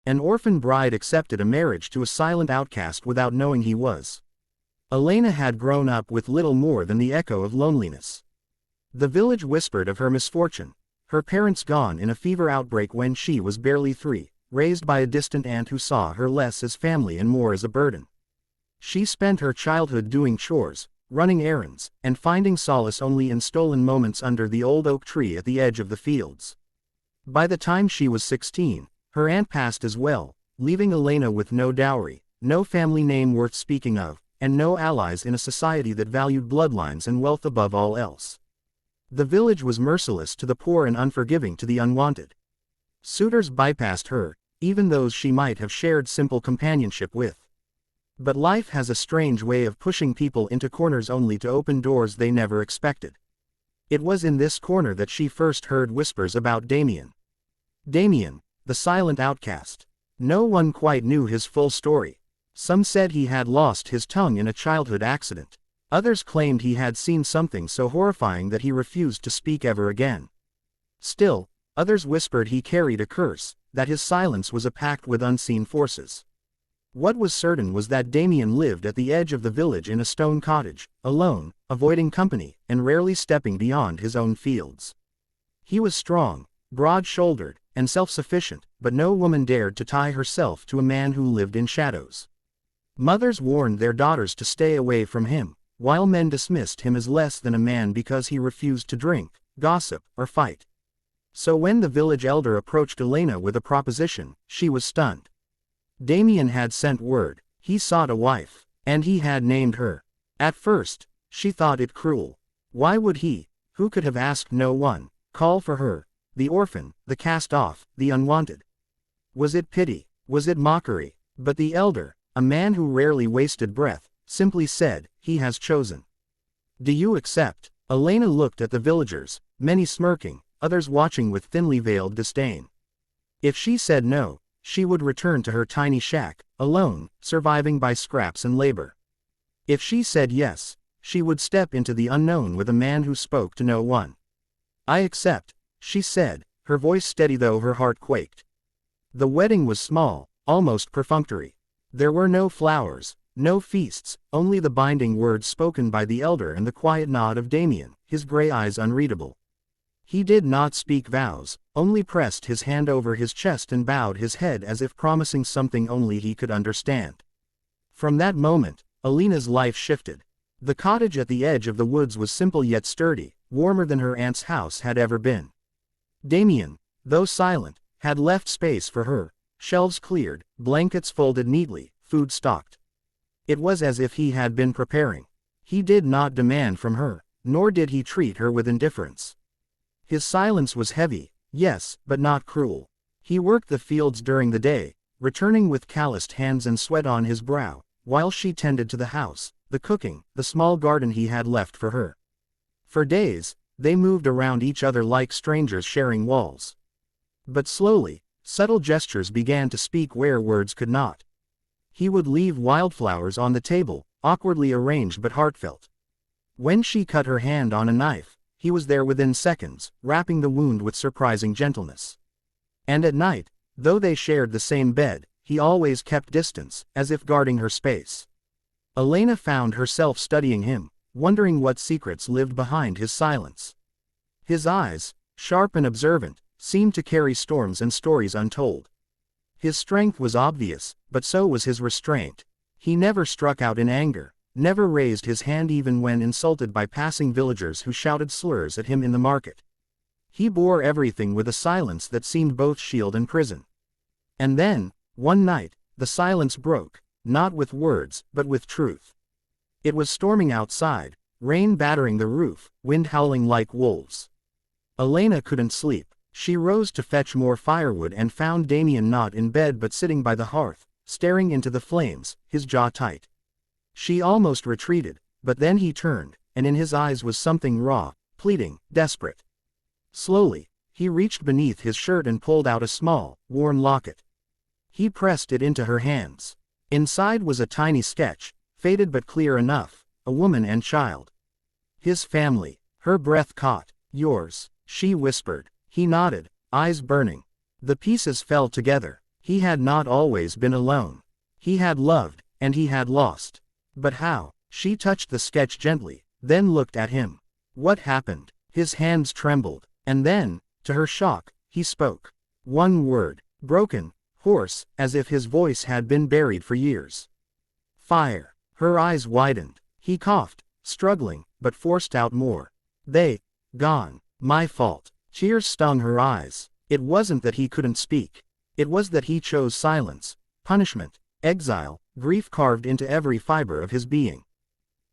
An orphan bride accepted a marriage to a silent outcast without knowing he was. Elena had grown up with little more than the echo of loneliness. The village whispered of her misfortune, her parents gone in a fever outbreak when she was barely 3, raised by a distant aunt who saw her less as family and more as a burden. She spent her childhood doing chores, running errands, and finding solace only in stolen moments under the old oak tree at the edge of the fields. By the time she was 16, her aunt passed as well, leaving Elena with no dowry, no family name worth speaking of, and no allies in a society that valued bloodlines and wealth above all else. The village was merciless to the poor and unforgiving to the unwanted. Suitors bypassed her, even those she might have shared simple companionship with. But life has a strange way of pushing people into corners only to open doors they never expected. It was in this corner that she first heard whispers about Damien. Damien, the silent outcast. No one quite knew his full story. Some said he had lost his tongue in a childhood accident. Others claimed he had seen something so horrifying that he refused to speak ever again. Still, others whispered he carried a curse, that his silence was a pact with unseen forces. What was certain was that Damien lived at the edge of the village in a stone cottage, alone, avoiding company, and rarely stepping beyond his own fields. He was strong, broad-shouldered, and self-sufficient, but no woman dared to tie herself to a man who lived in shadows. Mothers warned their daughters to stay away from him, while men dismissed him as less than a man because he refused to drink, gossip, or fight. So when the village elder approached Elena with a proposition, she was stunned. Damien had sent word, he sought a wife, and he had named her. At first, she thought it cruel. Why would he, who could have asked no one, call for her, the orphan, the cast-off, the unwanted? Was it pity? Was it mockery? But the elder, a man who rarely wasted breath, simply said, "He has chosen. Do you accept?" Elena looked at the villagers, many smirking, others watching with thinly veiled disdain. If she said no, she would return to her tiny shack, alone, surviving by scraps and labor. If she said yes, she would step into the unknown with a man who spoke to no one. "I accept," she said, her voice steady though her heart quaked. The wedding was small, almost perfunctory. There were no flowers, no feasts, only the binding words spoken by the elder and the quiet nod of Damien, his gray eyes unreadable. He did not speak vows, only pressed his hand over his chest and bowed his head as if promising something only he could understand. From that moment, Elena's life shifted. The cottage at the edge of the woods was simple yet sturdy, warmer than her aunt's house had ever been. Damien, though silent, had left space for her, shelves cleared, blankets folded neatly, food stocked. It was as if he had been preparing. He did not demand from her, nor did he treat her with indifference. His silence was heavy, yes, but not cruel. He worked the fields during the day, returning with calloused hands and sweat on his brow, while she tended to the house, the cooking, the small garden he had left for her. For days, they moved around each other like strangers sharing walls. But slowly, subtle gestures began to speak where words could not. He would leave wildflowers on the table, awkwardly arranged but heartfelt. When she cut her hand on a knife, he was there within seconds, wrapping the wound with surprising gentleness. And at night, though they shared the same bed, he always kept distance, as if guarding her space. Elena found herself studying him, wondering what secrets lived behind his silence. His eyes, sharp and observant, seemed to carry storms and stories untold. His strength was obvious, but so was his restraint. He never struck out in anger, never raised his hand even when insulted by passing villagers who shouted slurs at him in the market. He bore everything with a silence that seemed both shield and prison. And then, one night, the silence broke, not with words, but with truth. It was storming outside, rain battering the roof, wind howling like wolves. Elena couldn't sleep. She rose to fetch more firewood and found Damien not in bed but sitting by the hearth, staring into the flames, his jaw tight. She almost retreated, but then he turned, and in his eyes was something raw, pleading, desperate. Slowly, he reached beneath his shirt and pulled out a small, worn locket. He pressed it into her hands. Inside was a tiny sketch, faded but clear enough, a woman and child. His family. Her breath caught. "Yours," she whispered. He nodded, eyes burning. The pieces fell together. He had not always been alone. He had loved, and he had lost. But how? She touched the sketch gently, then looked at him. What happened? His hands trembled, and then, to her shock, he spoke. One word, broken, hoarse, as if his voice had been buried for years. Fire. Her eyes widened. He coughed, struggling, but forced out more. Gone. My fault. Tears stung her eyes. It wasn't that he couldn't speak. It was that he chose silence, punishment, exile, grief carved into every fiber of his being.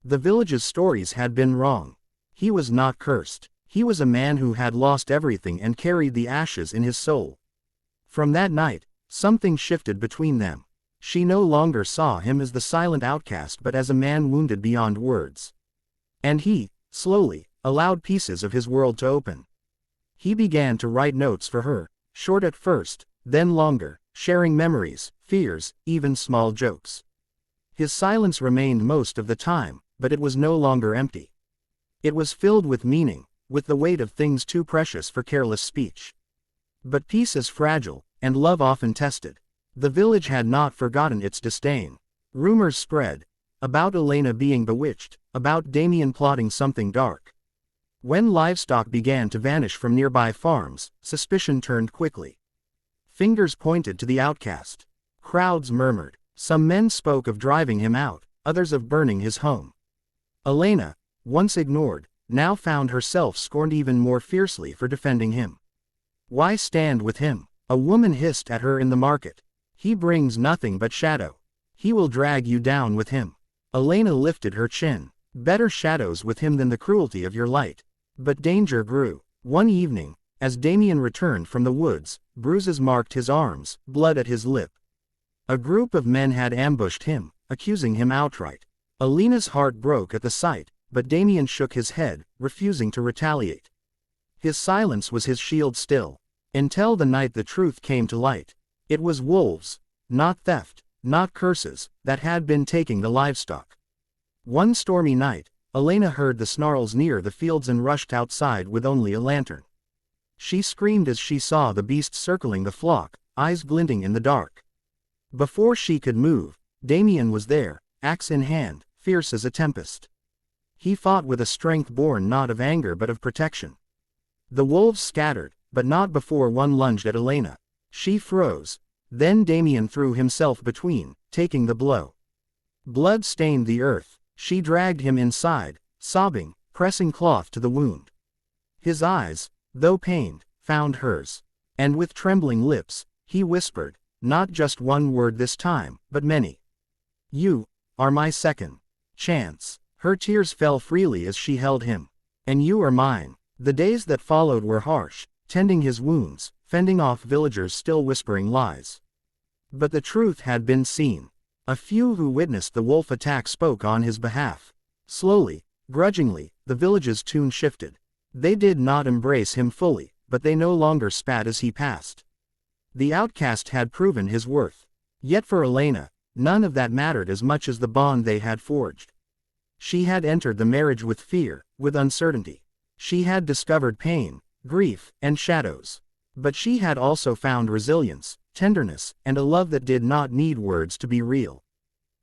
The village's stories had been wrong. He was not cursed. He was a man who had lost everything and carried the ashes in his soul. From that night, something shifted between them. She no longer saw him as the silent outcast but as a man wounded beyond words. And he, slowly, allowed pieces of his world to open. He began to write notes for her, short at first, then longer, sharing memories, fears, even small jokes. His silence remained most of the time, but it was no longer empty. It was filled with meaning, with the weight of things too precious for careless speech. But peace is fragile, and love often tested. The village had not forgotten its disdain. Rumors spread, about Elena being bewitched, about Damien plotting something dark. When livestock began to vanish from nearby farms, suspicion turned quickly. Fingers pointed to the outcast. Crowds murmured. Some men spoke of driving him out, others of burning his home. Elena, once ignored, now found herself scorned even more fiercely for defending him. Why stand with him? A woman hissed at her in the market. He brings nothing but shadow. He will drag you down with him. Elena lifted her chin. Better shadows with him than the cruelty of your light. But danger grew. One evening, as Damien returned from the woods, bruises marked his arms, blood at his lip. A group of men had ambushed him, accusing him outright. Elena's heart broke at the sight, but Damien shook his head, refusing to retaliate. His silence was his shield still. Until the night the truth came to light. It was wolves, not theft, not curses, that had been taking the livestock. One stormy night, Elena heard the snarls near the fields and rushed outside with only a lantern. She screamed as she saw the beasts circling the flock, eyes glinting in the dark. Before she could move, Damien was there, axe in hand, fierce as a tempest. He fought with a strength born not of anger but of protection. The wolves scattered, but not before one lunged at Elena. She froze. Then Damien threw himself between, taking the blow. Blood stained the earth. She dragged him inside, sobbing, pressing cloth to the wound. His eyes, though pained, found hers. And with trembling lips, he whispered, not just one word this time, but many. You are my second chance. Her tears fell freely as she held him. And you are mine. The days that followed were harsh, tending his wounds, fending off villagers still whispering lies. But the truth had been seen. A few who witnessed the wolf attack spoke on his behalf. Slowly, grudgingly, the village's tune shifted. They did not embrace him fully, but they no longer spat as he passed. The outcast had proven his worth. Yet for Elena, none of that mattered as much as the bond they had forged. She had entered the marriage with fear, with uncertainty. She had discovered pain, grief, and shadows. But she had also found resilience, tenderness, and a love that did not need words to be real.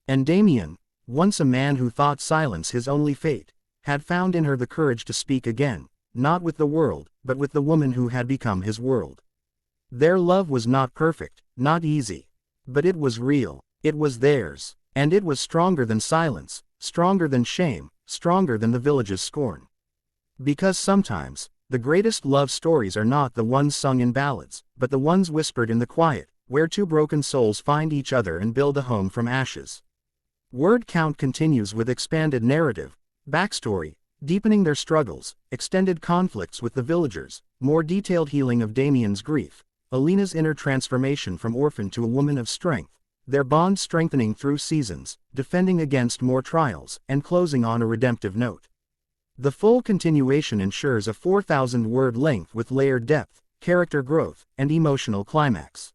And Damien, once a man who thought silence his only fate, had found in her the courage to speak again, not with the world, but with the woman who had become his world. Their love was not perfect, not easy. But it was real, it was theirs, and it was stronger than silence, stronger than shame, stronger than the village's scorn. Because sometimes, the greatest love stories are not the ones sung in ballads, but the ones whispered in the quiet, where two broken souls find each other and build a home from ashes. Word count continues with expanded narrative, backstory, deepening their struggles, extended conflicts with the villagers, more detailed healing of Damien's grief, Elena's inner transformation from orphan to a woman of strength, their bond strengthening through seasons, defending against more trials, and closing on a redemptive note. The full continuation ensures a 4,000-word length with layered depth, character growth, and emotional climax.